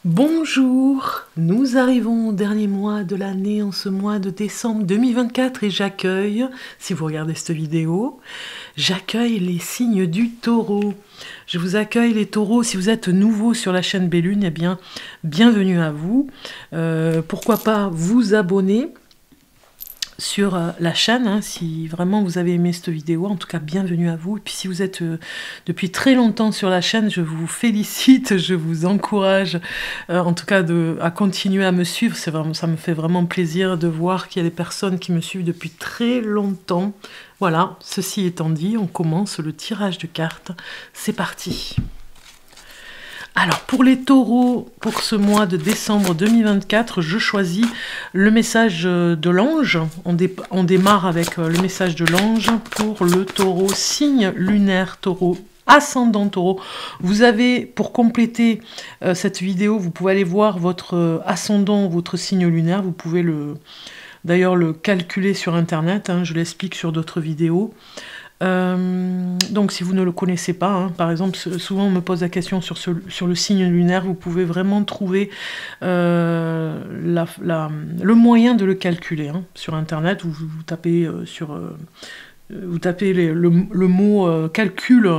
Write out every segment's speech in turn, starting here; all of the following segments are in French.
Bonjour, nous arrivons au dernier mois de l'année, en ce mois de décembre 2024 et j'accueille, si vous regardez cette vidéo, j'accueille les signes du taureau. Je vous accueille les taureaux, si vous êtes nouveau sur la chaîne Bellune, eh bien, bienvenue à vous. Pourquoi pas vous abonner sur la chaîne, hein, si vraiment vous avez aimé cette vidéo, en tout cas bienvenue à vous. Et puis si vous êtes depuis très longtemps sur la chaîne, je vous félicite, je vous encourage en tout cas à continuer à me suivre. Vraiment, ça me fait vraiment plaisir de voir qu'il y a des personnes qui me suivent depuis très longtemps. Voilà, ceci étant dit, on commence le tirage de cartes, c'est parti. Alors, pour les taureaux, pour ce mois de décembre 2024, je choisis le message de l'ange. On démarre avec le message de l'ange pour le taureau, signe lunaire taureau, ascendant taureau. Vous avez, pour compléter cette vidéo, vous pouvez aller voir votre ascendant, votre signe lunaire. Vous pouvez d'ailleurs le calculer sur Internet, hein, je l'explique sur d'autres vidéos. Donc si vous ne le connaissez pas, hein, par exemple, souvent on me pose la question sur le signe lunaire, vous pouvez vraiment trouver le moyen de le calculer, hein, sur Internet, vous tapez vous tapez le mot calcul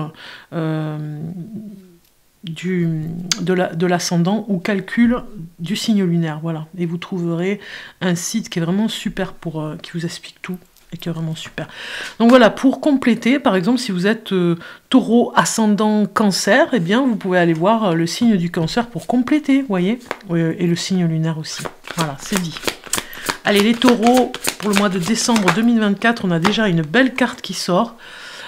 de l'ascendant ou calcul du signe lunaire, voilà, et vous trouverez un site qui est vraiment super qui vous explique tout et qui est vraiment super. Donc voilà, pour compléter, par exemple, si vous êtes taureau ascendant cancer, eh bien vous pouvez aller voir le signe du cancer pour compléter, vous voyez, et le signe lunaire aussi. Voilà, c'est dit. Allez, les taureaux, pour le mois de décembre 2024, on a déjà une belle carte qui sort.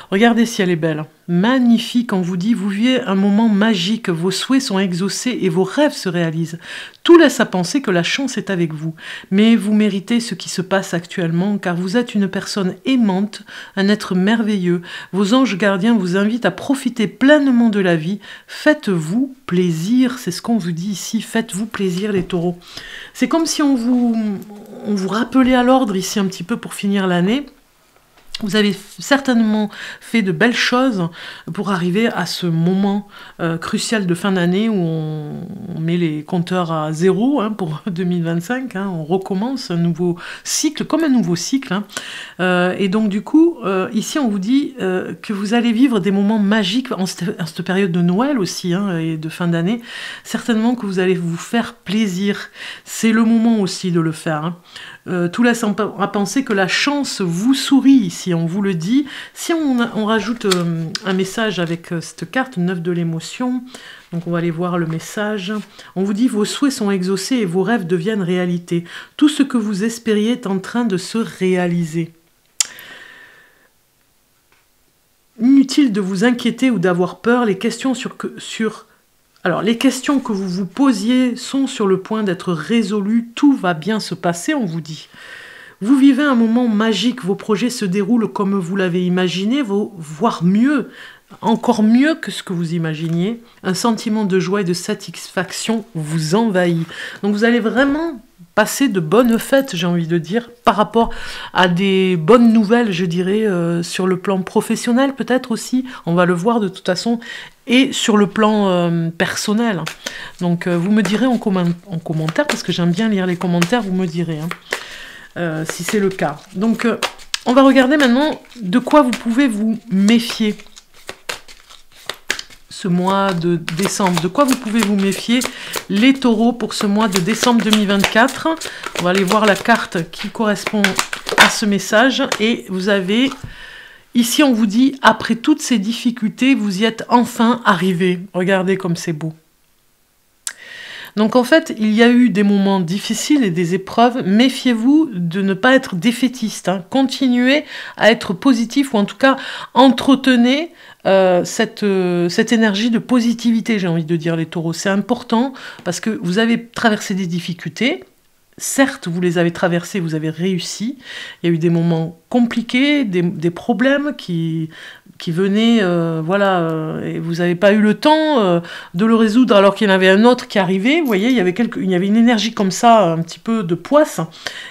Regardez si elle est belle. Magnifique, on vous dit, vous vivez un moment magique, vos souhaits sont exaucés et vos rêves se réalisent. Tout laisse à penser que la chance est avec vous. Mais vous méritez ce qui se passe actuellement, car vous êtes une personne aimante, un être merveilleux. Vos anges gardiens vous invitent à profiter pleinement de la vie. Faites-vous plaisir, c'est ce qu'on vous dit ici, faites-vous plaisir les taureaux. C'est comme si on vous rappelait à l'ordre ici un petit peu pour finir l'année. Vous avez certainement fait de belles choses pour arriver à ce moment crucial de fin d'année où on met les compteurs à zéro, hein, pour 2025. Hein, on recommence un nouveau cycle, comme un nouveau cycle. Hein. Et donc du coup, ici on vous dit que vous allez vivre des moments magiques en cette période de Noël aussi, hein, et de fin d'année. Certainement que vous allez vous faire plaisir. C'est le moment aussi de le faire. Hein. Tout laisse à penser que la chance vous sourit ici, on vous le dit. Si on rajoute un message avec cette carte, 9 de l'émotion, donc on va aller voir le message. On vous dit, vos souhaits sont exaucés et vos rêves deviennent réalité. Tout ce que vous espériez est en train de se réaliser. Inutile de vous inquiéter ou d'avoir peur, les questions Alors, les questions que vous vous posiez sont sur le point d'être résolues. Tout va bien se passer, on vous dit. Vous vivez un moment magique. Vos projets se déroulent comme vous l'avez imaginé, voire mieux, encore mieux que ce que vous imaginiez. Un sentiment de joie et de satisfaction vous envahit. Donc, vous allez vraiment passer de bonnes fêtes, j'ai envie de dire, par rapport à des bonnes nouvelles, je dirais, sur le plan professionnel peut-être aussi, on va le voir de toute façon, et sur le plan personnel. Donc vous me direz en commentaire, parce que j'aime bien lire les commentaires, vous me direz hein, si c'est le cas. Donc on va regarder maintenant de quoi vous pouvez vous méfier. Ce mois de décembre. De quoi vous pouvez vous méfier, les taureaux, pour ce mois de décembre 2024. On va aller voir la carte qui correspond à ce message. Et vous avez, ici on vous dit, après toutes ces difficultés, vous y êtes enfin arrivé. Regardez comme c'est beau. Donc en fait, il y a eu des moments difficiles et des épreuves. Méfiez-vous de ne pas être défaitiste. Hein. Continuez à être positif, ou en tout cas, entretenez cette énergie de positivité, j'ai envie de dire, les taureaux. C'est important parce que vous avez traversé des difficultés. certes, vous les avez traversés, vous avez réussi. Il y a eu des moments compliqués, des problèmes qui venaient, voilà, et vous n'avez pas eu le temps de le résoudre alors qu'il y en avait un autre qui arrivait. Vous voyez, il y avait une énergie comme ça, un petit peu de poisse.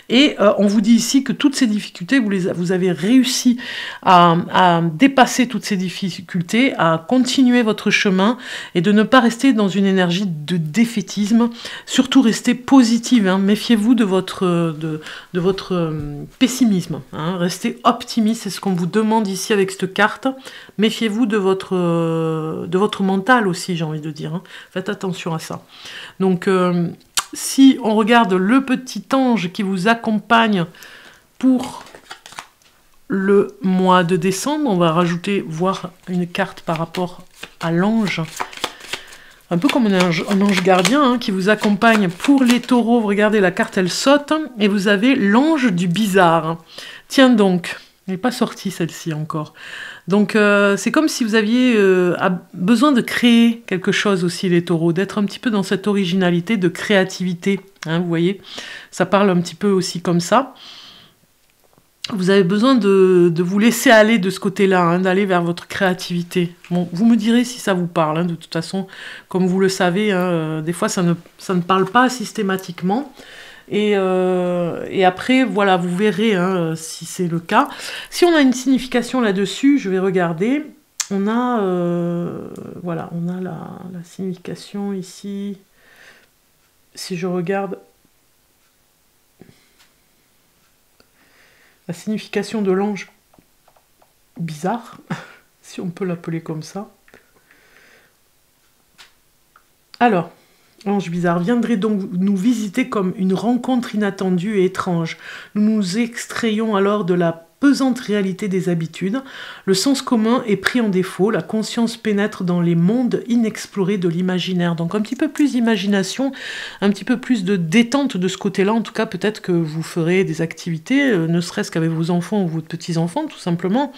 Et on vous dit ici que toutes ces difficultés, vous avez réussi à dépasser toutes ces difficultés, à continuer votre chemin et de ne pas rester dans une énergie de défaitisme. Surtout, restez positive, hein. Méfiez-vous de votre pessimisme, hein. Restez optimiste, c'est ce qu'on vous demande ici avec cette carte. Méfiez-vous de votre mental aussi, j'ai envie de dire, hein. Faites attention à ça. Donc, si on regarde le petit ange qui vous accompagne pour le mois de décembre, on va rajouter, voir une carte par rapport à l'ange. Un peu comme un ange gardien, hein, qui vous accompagne pour les taureaux. Vous regardez, la carte, elle saute. Et vous avez l'ange du bizarre. Tiens donc, elle n'est pas sortie celle-ci encore. Donc, c'est comme si vous aviez besoin de créer quelque chose aussi, les taureaux. D'être un petit peu dans cette originalité de créativité. Hein, vous voyez, ça parle un petit peu aussi comme ça. Vous avez besoin de vous laisser aller de ce côté-là, hein, d'aller vers votre créativité. Bon, vous me direz si ça vous parle, hein, de toute façon, comme vous le savez, hein, des fois ça ne parle pas systématiquement. Et après, voilà, vous verrez, hein, si c'est le cas. Si on a une signification là-dessus, je vais regarder. On a, voilà, on a la signification ici. Si je regarde... La signification de l'ange bizarre, si on peut l'appeler comme ça. Alors, l'ange bizarre viendrait donc nous visiter comme une rencontre inattendue et étrange. Nous nous extrayons alors de la pesante réalité des habitudes. Le sens commun est pris en défaut. La conscience pénètre dans les mondes inexplorés de l'imaginaire. Donc un petit peu plus d'imagination, un petit peu plus de détente de ce côté-là. En tout cas, peut-être que vous ferez des activités, ne serait-ce qu'avec vos enfants ou vos petits-enfants, tout simplement.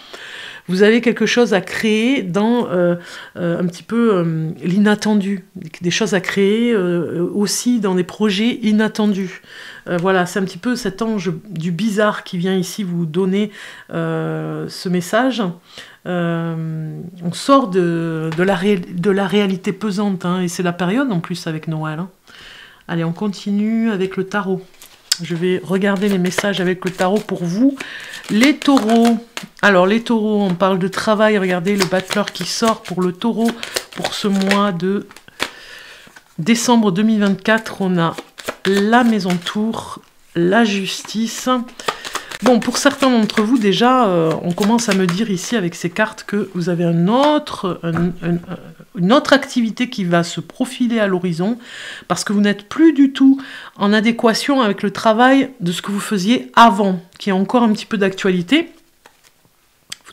Vous avez quelque chose à créer dans un petit peu l'inattendu. Des choses à créer aussi dans des projets inattendus. Voilà, c'est un petit peu cet ange du bizarre qui vient ici vous donner ce message. On sort de la réalité pesante, hein, et c'est la période en plus avec Noël. Hein. Allez, on continue avec le tarot. Je vais regarder les messages avec le tarot pour vous. Les taureaux. Alors, les taureaux, on parle de travail. Regardez le battleur qui sort pour le taureau pour ce mois de décembre 2024. On a la maison tour, la justice. Bon, pour certains d'entre vous, déjà, on commence à me dire ici avec ces cartes que vous avez une autre activité qui va se profiler à l'horizon parce que vous n'êtes plus du tout en adéquation avec le travail de ce que vous faisiez avant, qui est encore un petit peu d'actualité.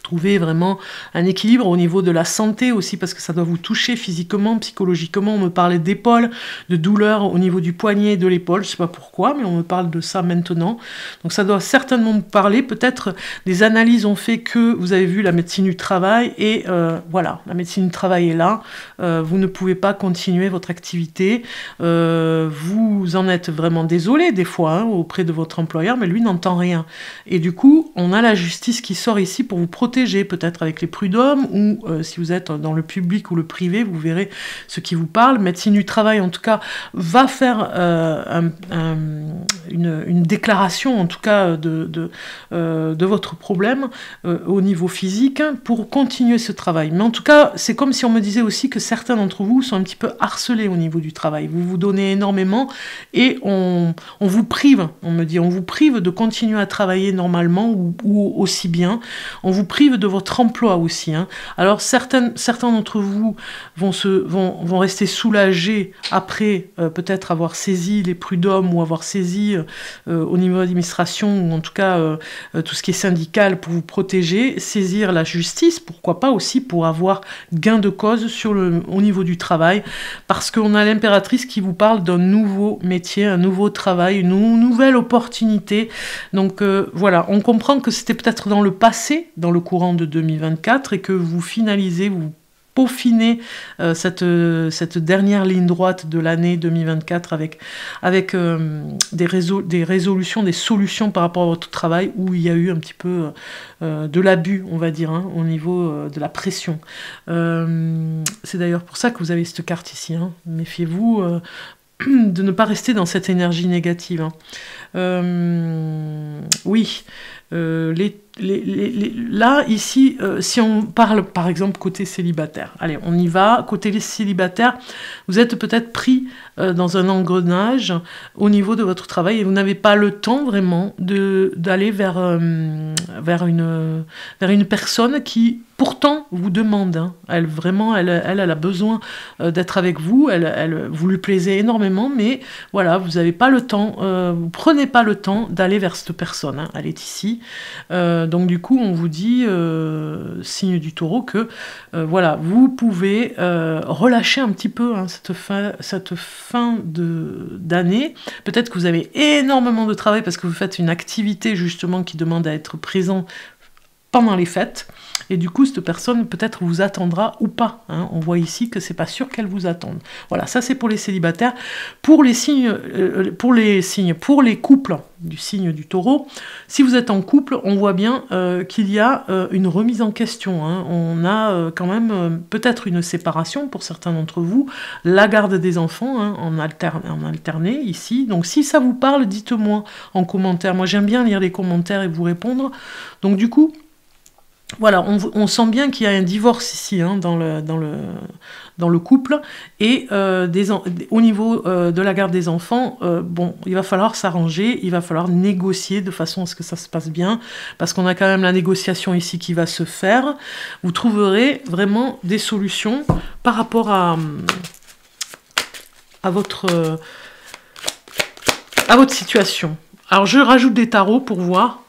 Trouver vraiment un équilibre au niveau de la santé aussi, parce que ça doit vous toucher physiquement, psychologiquement. On me parlait d'épaule, de douleur au niveau du poignet et de l'épaule, je sais pas pourquoi, mais on me parle de ça maintenant. Donc ça doit certainement vous parler. Peut-être des analyses ont fait que vous avez vu la médecine du travail, et voilà, la médecine du travail est là. Vous ne pouvez pas continuer votre activité. Vous en êtes vraiment désolé des fois, hein, auprès de votre employeur, mais lui n'entend rien. Et du coup, on a la justice qui sort ici pour vous protéger, peut-être avec les prud'hommes, ou si vous êtes dans le public ou le privé, vous verrez ce qui vous parle. Médecine du travail, en tout cas, va faire une déclaration, en tout cas, de votre problème au niveau physique, pour continuer ce travail. Mais en tout cas, c'est comme si on me disait aussi que certains d'entre vous sont un petit peu harcelés au niveau du travail. Vous vous donnez énormément et on vous prive, on me dit, on vous prive de continuer à travailler normalement ou aussi bien. On vous prive de votre emploi aussi. Hein. Alors certains d'entre vous vont rester soulagés après peut-être avoir saisi les prud'hommes ou avoir saisi au niveau de l'administration, ou en tout cas tout ce qui est syndical pour vous protéger, saisir la justice, pourquoi pas aussi pour avoir gain de cause au niveau du travail, parce qu'on a l'impératrice qui vous parle d'un nouveau métier, un nouveau travail, une nouvelle opportunité. Donc voilà, on comprend que c'était peut-être dans le passé, dans le courant de 2024, et que vous finalisez, vous peaufiner cette dernière ligne droite de l'année 2024 avec des résolutions, des solutions par rapport à votre travail où il y a eu un petit peu de l'abus, on va dire, hein, au niveau de la pression. C'est d'ailleurs pour ça que vous avez cette carte ici, hein. Méfiez-vous de ne pas rester dans cette énergie négative, hein. Oui, là, ici, si on parle par exemple côté célibataire, allez, on y va, côté les célibataires, vous êtes peut-être pris dans un engrenage au niveau de votre travail et vous n'avez pas le temps vraiment d'aller vers une personne qui pourtant vous demande, hein. Elle a besoin d'être avec vous, vous lui plaisez énormément, mais voilà, vous n'avez pas le temps, vous prenez pas le temps d'aller vers cette personne, hein. Elle est ici. Donc du coup, on vous dit, signe du taureau, que voilà, vous pouvez relâcher un petit peu, hein, cette fin d'année. Peut-être que vous avez énormément de travail parce que vous faites une activité justement qui demande à être présent pendant les fêtes. Et du coup, cette personne peut-être vous attendra ou pas, hein. On voit ici que c'est pas sûr qu'elle vous attende. Voilà, ça c'est pour les célibataires. Pour les couples du signe du taureau, si vous êtes en couple, on voit bien qu'il y a une remise en question, hein. On a quand même peut-être une séparation pour certains d'entre vous, la garde des enfants, hein, en alterné ici. Donc si ça vous parle, dites-moi en commentaire. Moi j'aime bien lire les commentaires et vous répondre. Donc du coup, voilà, on sent bien qu'il y a un divorce ici, hein, dans le couple, et au niveau de la garde des enfants, bon, il va falloir s'arranger, il va falloir négocier de façon à ce que ça se passe bien, parce qu'on a quand même la négociation ici qui va se faire. Vous trouverez vraiment des solutions par rapport à votre situation. Alors je rajoute des tarots pour voir.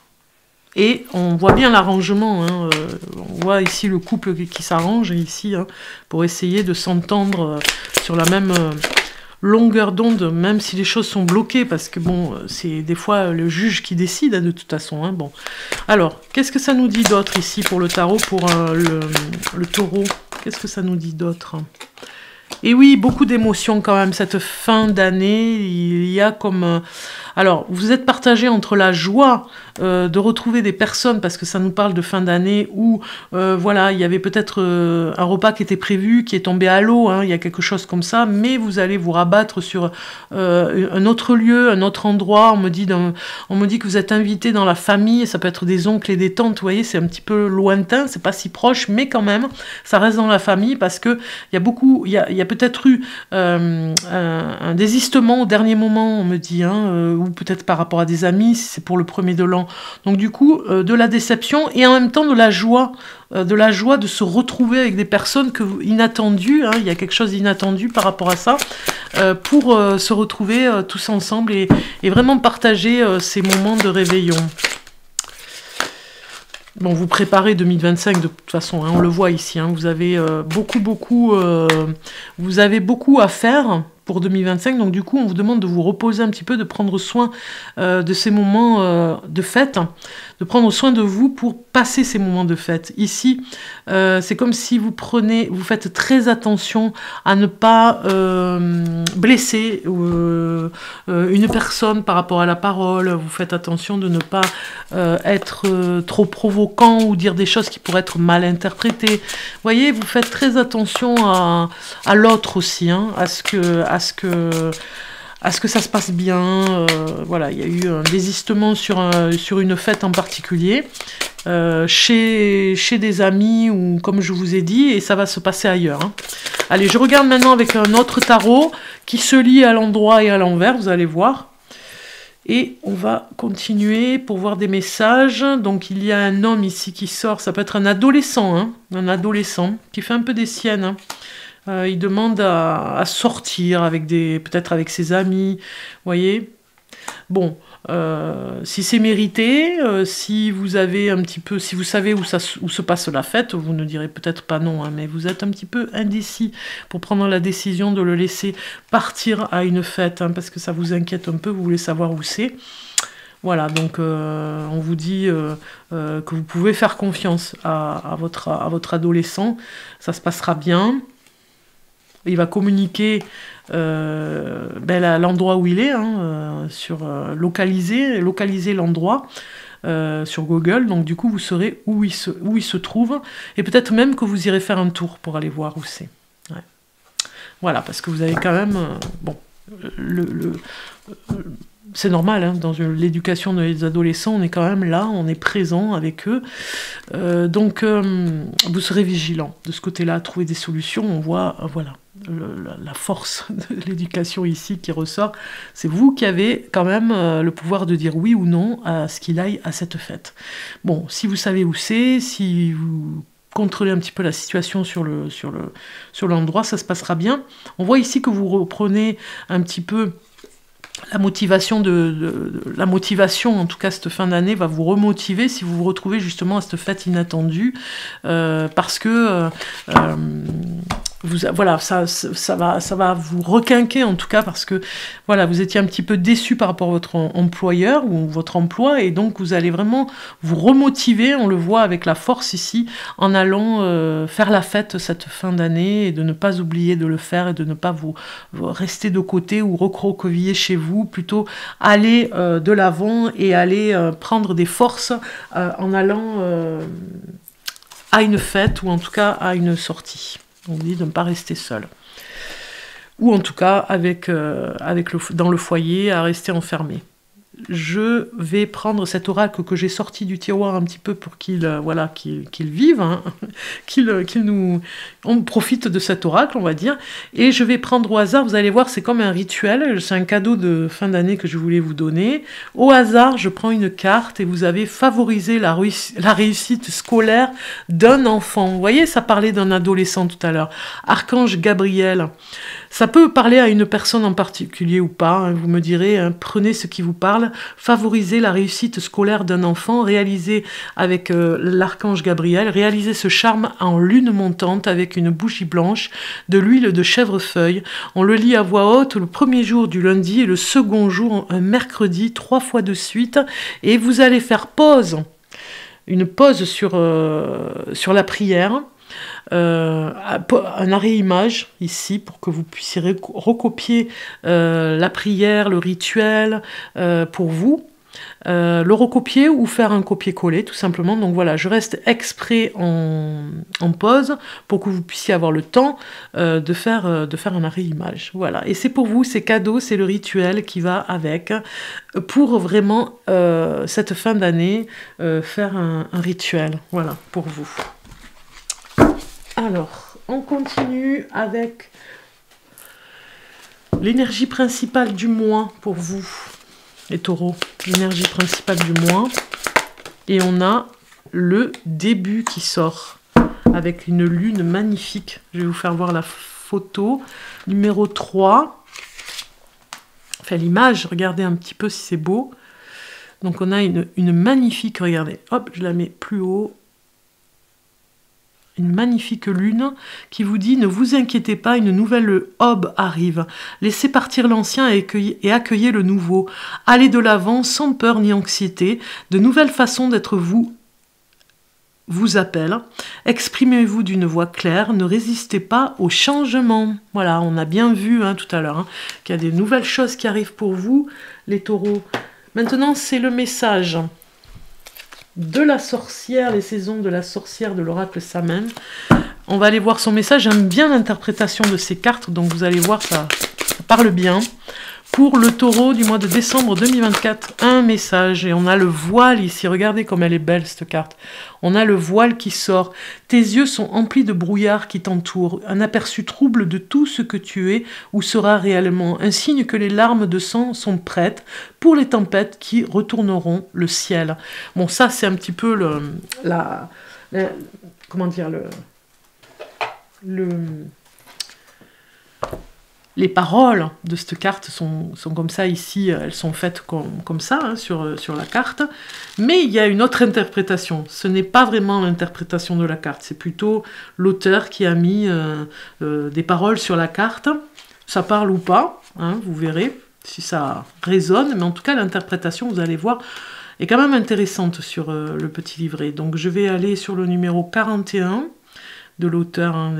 Et on voit bien l'arrangement, hein. On voit ici le couple qui s'arrange ici, hein, pour essayer de s'entendre sur la même longueur d'onde, même si les choses sont bloquées, parce que bon, c'est des fois le juge qui décide, hein, de toute façon, hein. Bon. Alors, qu'est-ce que ça nous dit d'autre ici pour le tarot, pour le taureau? Qu'est-ce que ça nous dit d'autre? Et oui, beaucoup d'émotions quand même, cette fin d'année, il y a comme... alors, vous êtes partagé entre la joie de retrouver des personnes, parce que ça nous parle de fin d'année, où, voilà, il y avait peut-être un repas qui était prévu, qui est tombé à l'eau, hein, il y a quelque chose comme ça, mais vous allez vous rabattre sur un autre lieu, un autre endroit. On me dit que vous êtes invité dans la famille, ça peut être des oncles et des tantes, vous voyez, c'est un petit peu lointain, c'est pas si proche, mais quand même, ça reste dans la famille, parce que il y a peut-être eu un désistement au dernier moment, on me dit, hein, ou peut-être par rapport à des amis, si c'est pour le premier de l'an. Donc du coup, de la déception et en même temps de la joie de se retrouver avec des personnes inattendues, hein, il y a quelque chose d'inattendu par rapport à ça, pour se retrouver tous ensemble et vraiment partager ces moments de réveillon. Bon, vous préparez 2025 de toute façon, hein, on le voit ici, hein, vous avez beaucoup à faire pour 2025, donc du coup on vous demande de vous reposer un petit peu, de prendre soin de ces moments de fête, de prendre soin de vous pour passer ces moments de fête. Ici, c'est comme si vous faites très attention à ne pas blesser une personne par rapport à la parole, vous faites attention de ne pas être trop provoquant ou dire des choses qui pourraient être mal interprétées. Vous voyez, vous faites très attention à l'autre aussi, hein, à ce que ça se passe bien. Voilà, il y a eu un désistement sur une fête en particulier, chez des amis, ou comme je vous ai dit, et ça va se passer ailleurs, hein. Allez, je regarde maintenant avec un autre tarot qui se lit à l'endroit et à l'envers, vous allez voir. Et on va continuer pour voir des messages. Donc il y a un homme ici qui sort, ça peut être un adolescent, hein, qui fait un peu des siennes, hein. Il demande à sortir peut-être avec ses amis, vous voyez. Bon, si c'est mérité, si vous savez où se passe la fête, vous ne direz peut-être pas non, hein, mais vous êtes un petit peu indécis pour prendre la décision de le laisser partir à une fête, hein, parce que ça vous inquiète un peu, vous voulez savoir où c'est. Voilà, donc on vous dit que vous pouvez faire confiance à votre adolescent, ça se passera bien. Il va communiquer à l'endroit où il est, hein, localiser l'endroit sur Google, donc du coup vous saurez où il se trouve, et peut-être même que vous irez faire un tour pour aller voir où c'est. Ouais. Voilà, parce que vous avez quand même... c'est normal, hein, dans l'éducation des adolescents, on est quand même là, on est présent avec eux. Donc, vous serez vigilant de ce côté-là, à trouver des solutions. On voit, voilà, la force de l'éducation ici qui ressort. C'est vous qui avez quand même le pouvoir de dire oui ou non à ce qu'il aille à cette fête. Bon, si vous savez où c'est, si vous contrôler un petit peu la situation sur l'endroit, ça se passera bien. On voit ici que vous reprenez un petit peu la motivation la motivation, en tout cas cette fin d'année, va vous remotiver si vous vous retrouvez justement à cette fête inattendue, parce que voilà, ça va vous requinquer en tout cas, parce que voilà, vous étiez un petit peu déçu par rapport à votre employeur ou votre emploi, et donc vous allez vraiment vous remotiver, on le voit avec la force ici, en allant faire la fête cette fin d'année, et de ne pas oublier de le faire, et de ne pas vous rester de côté ou recroqueviller chez vous, plutôt aller de l'avant et aller prendre des forces en allant à une fête, ou en tout cas à une sortie. On dit de ne pas rester seul. Ou en tout cas dans le foyer, à rester enfermé. Je vais prendre cet oracle que j'ai sorti du tiroir un petit peu pour qu'il vive, hein, on profite de cet oracle, on va dire, et je vais prendre au hasard, vous allez voir, c'est comme un rituel, c'est un cadeau de fin d'année que je voulais vous donner. Au hasard, je prends une carte et vous avez favorisé la réussite scolaire d'un enfant. Vous voyez, ça parlait d'un adolescent tout à l'heure. Archange Gabriel. Ça peut parler à une personne en particulier ou pas, hein, vous me direz, hein, prenez ce qui vous parle. Favoriser la réussite scolaire d'un enfant, réaliser avec l'archange Gabriel, réaliser ce charme en lune montante avec une bougie blanche, de l'huile de chèvrefeuille. On le lit à voix haute le premier jour du lundi et le second jour, un mercredi, 3 fois de suite. Et vous allez faire une pause sur la prière. Un arrêt image ici pour que vous puissiez recopier la prière, le rituel pour vous, le recopier ou faire un copier-coller tout simplement. Donc voilà, je reste exprès en pause pour que vous puissiez avoir le temps de faire un arrêt image. Voilà, et c'est pour vous, c'est cadeau, c'est le rituel qui va avec, pour vraiment cette fin d'année faire un rituel, voilà, pour vous. Alors, on continue avec l'énergie principale du mois pour vous, les taureaux. L'énergie principale du mois. Et on a le début qui sort avec une lune magnifique. Je vais vous faire voir la photo. Numéro 3. Enfin, l'image, regardez un petit peu si c'est beau. Donc, on a une magnifique, regardez, hop, je la mets plus haut. Une magnifique lune qui vous dit « Ne vous inquiétez pas, une nouvelle aube arrive. Laissez partir l'ancien et accueillez le nouveau. Allez de l'avant sans peur ni anxiété. De nouvelles façons d'être vous appellent. Exprimez-vous d'une voix claire. Ne résistez pas au changement. » Voilà, on a bien vu tout à l'heure qu'il y a des nouvelles choses qui arrivent pour vous, les taureaux. Maintenant, c'est le message de la sorcière, les saisons de la sorcière de l'oracle Samen. On va aller voir son message. J'aime bien l'interprétation de ces cartes, donc vous allez voir, ça parle bien. Pour le taureau du mois de décembre 2024, un message. Et on a le voile ici. Regardez comme elle est belle, cette carte. On a le voile qui sort. Tes yeux sont emplis de brouillard qui t'entoure. Un aperçu trouble de tout ce que tu es ou seras réellement. Un signe que les larmes de sang sont prêtes pour les tempêtes qui retourneront le ciel. Bon, ça, c'est un petit peu comment dire, les paroles de cette carte sont comme ça ici, elles sont faites comme ça sur la carte, mais il y a une autre interprétation. Ce n'est pas vraiment l'interprétation de la carte, c'est plutôt l'auteur qui a mis des paroles sur la carte. Ça parle ou pas, vous verrez. si ça résonne, mais en tout cas l'interprétation, vous allez voir, est quand même intéressante sur le petit livret. Donc je vais aller sur le numéro 41 de l'auteur, hein,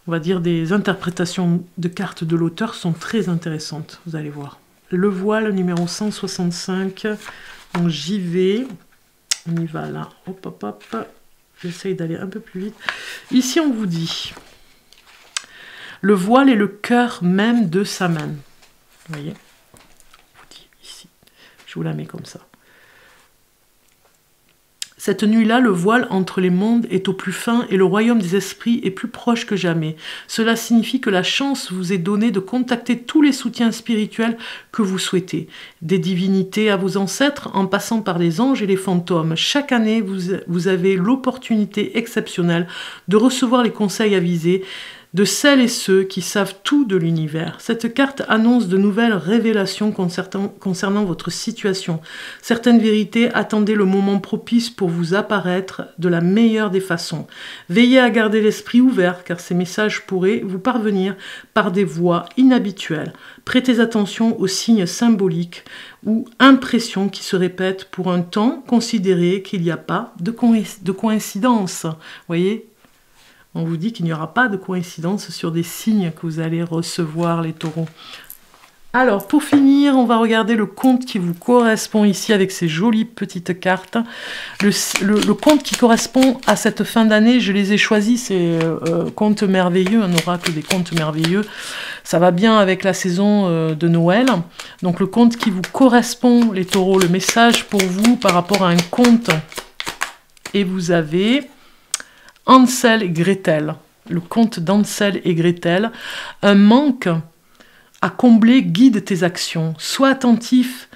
on va dire des interprétations de cartes de l'auteur sont très intéressantes, vous allez voir. Le voile numéro 165, donc j'y vais, on y va là, hop hop hop, j'essaye d'aller un peu plus vite. Ici on vous dit, le voile est le cœur même de sa main, vous voyez, on vous dit ici, je vous la mets comme ça. Cette nuit-là, le voile entre les mondes est au plus fin et le royaume des esprits est plus proche que jamais. Cela signifie que la chance vous est donnée de contacter tous les soutiens spirituels que vous souhaitez. Des divinités à vos ancêtres, en passant par les anges et les fantômes. Chaque année, vous avez l'opportunité exceptionnelle de recevoir les conseils avisés de celles et ceux qui savent tout de l'univers. Cette carte annonce de nouvelles révélations concernant votre situation. Certaines vérités, attendez le moment propice pour vous apparaître de la meilleure des façons. Veillez à garder l'esprit ouvert, car ces messages pourraient vous parvenir par des voies inhabituelles. Prêtez attention aux signes symboliques ou impressions qui se répètent pour un temps. Considérez qu'il n'y a pas de coïncidence. Voyez ? On vous dit qu'il n'y aura pas de coïncidence sur des signes que vous allez recevoir, les taureaux. Alors, pour finir, on va regarder le conte qui vous correspond ici avec ces jolies petites cartes. Le conte qui correspond à cette fin d'année, je les ai choisis, c'est Contes merveilleux, un oracle des contes merveilleux. Ça va bien avec la saison de Noël. Donc, le conte qui vous correspond, les taureaux, le message pour vous par rapport à un conte. Et vous avez Hansel et Gretel, le conte d'Hansel et Gretel. Un manque à combler guide tes actions. Sois attentif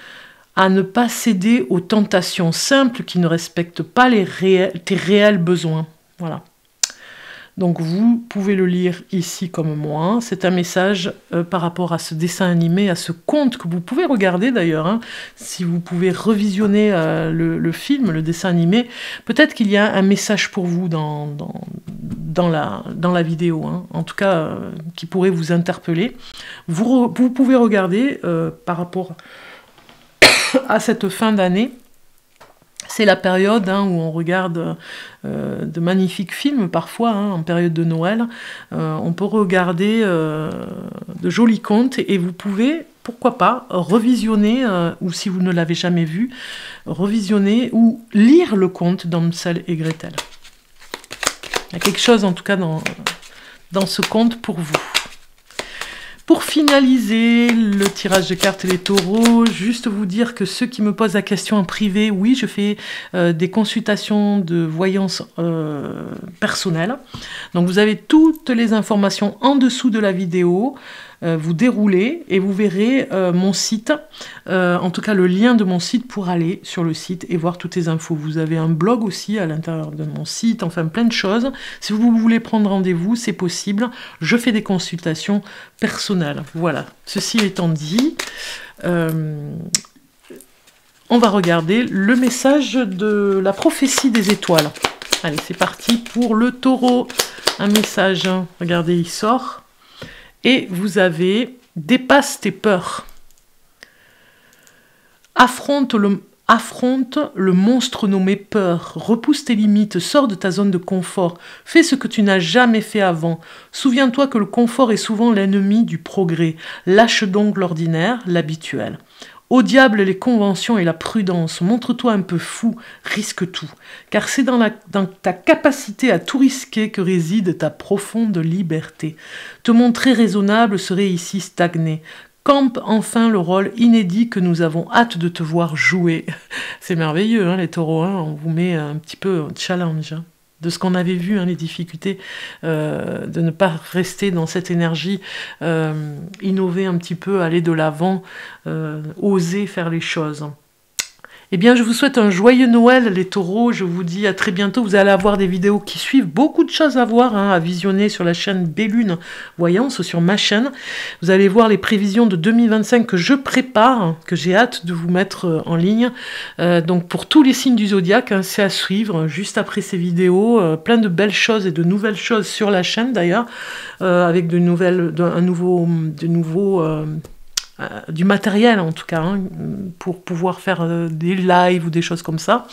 à ne pas céder aux tentations simples qui ne respectent pas tes réels besoins. Voilà. Donc vous pouvez le lire ici comme moi. C'est un message par rapport à ce dessin animé, à ce conte que vous pouvez regarder d'ailleurs. Hein, si vous pouvez revisionner le film, le dessin animé, peut-être qu'il y a un message pour vous dans la vidéo. Hein, en tout cas, qui pourrait vous interpeller. Vous pouvez regarder par rapport à cette fin d'année. C'est la période où on regarde de magnifiques films parfois, en période de Noël. On peut regarder de jolis contes et vous pouvez, pourquoi pas, revisionner, ou si vous ne l'avez jamais vu, revisionner ou lire le conte d'Hansel et Gretel. Il y a quelque chose en tout cas dans ce conte pour vous. Pour finaliser le tirage de cartes et les taureaux, juste vous dire que ceux qui me posent la question en privé, oui, je fais des consultations de voyance personnelle. Donc vous avez toutes les informations en dessous de la vidéo. Vous déroulez et vous verrez mon site, en tout cas le lien de mon site pour aller sur le site et voir toutes les infos. Vous avez un blog aussi à l'intérieur de mon site, enfin plein de choses. Si vous voulez prendre rendez-vous, c'est possible. Je fais des consultations personnelles. Voilà, ceci étant dit, on va regarder le message de la prophétie des étoiles. Allez, c'est parti pour le taureau. Un message, regardez, il sort. Et vous avez « Dépasse tes peurs ». Affronte le monstre nommé peur. Repousse tes limites, sors de ta zone de confort. Fais ce que tu n'as jamais fait avant. Souviens-toi que le confort est souvent l'ennemi du progrès. Lâche donc l'ordinaire, l'habituel. Au diable les conventions et la prudence, montre-toi un peu fou, risque tout, car c'est dans ta capacité à tout risquer que réside ta profonde liberté. Te montrer raisonnable serait ici stagner. Campe enfin le rôle inédit que nous avons hâte de te voir jouer. C'est merveilleux, hein, les taureaux, hein, on vous met un petit peu challenge. Hein. De ce qu'on avait vu, hein, les difficultés, de ne pas rester dans cette énergie, innover un petit peu, aller de l'avant, oser faire les choses. Eh bien, je vous souhaite un joyeux Noël, les taureaux. Je vous dis à très bientôt. Vous allez avoir des vidéos qui suivent. Beaucoup de choses à voir, hein, à visionner sur la chaîne Bellune Voyance, sur ma chaîne. Vous allez voir les prévisions de 2025 que je prépare, que j'ai hâte de vous mettre en ligne. Donc, pour tous les signes du zodiaque, hein, c'est à suivre juste après ces vidéos. Plein de belles choses et de nouvelles choses sur la chaîne, d'ailleurs, avec de nouvelles, du matériel en tout cas, hein, pour pouvoir faire des lives ou des choses comme ça.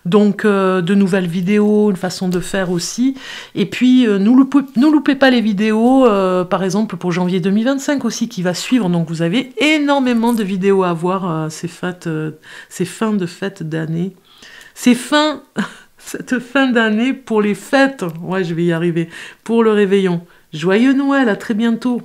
Donc de nouvelles vidéos, une façon de faire aussi. Et puis ne loupez pas les vidéos, par exemple pour janvier 2025 aussi, qui va suivre. Donc vous avez énormément de vidéos à voir ces fins de fête d'année. Cette fin d'année pour les fêtes. Ouais, je vais y arriver. Pour le réveillon. Joyeux Noël, à très bientôt.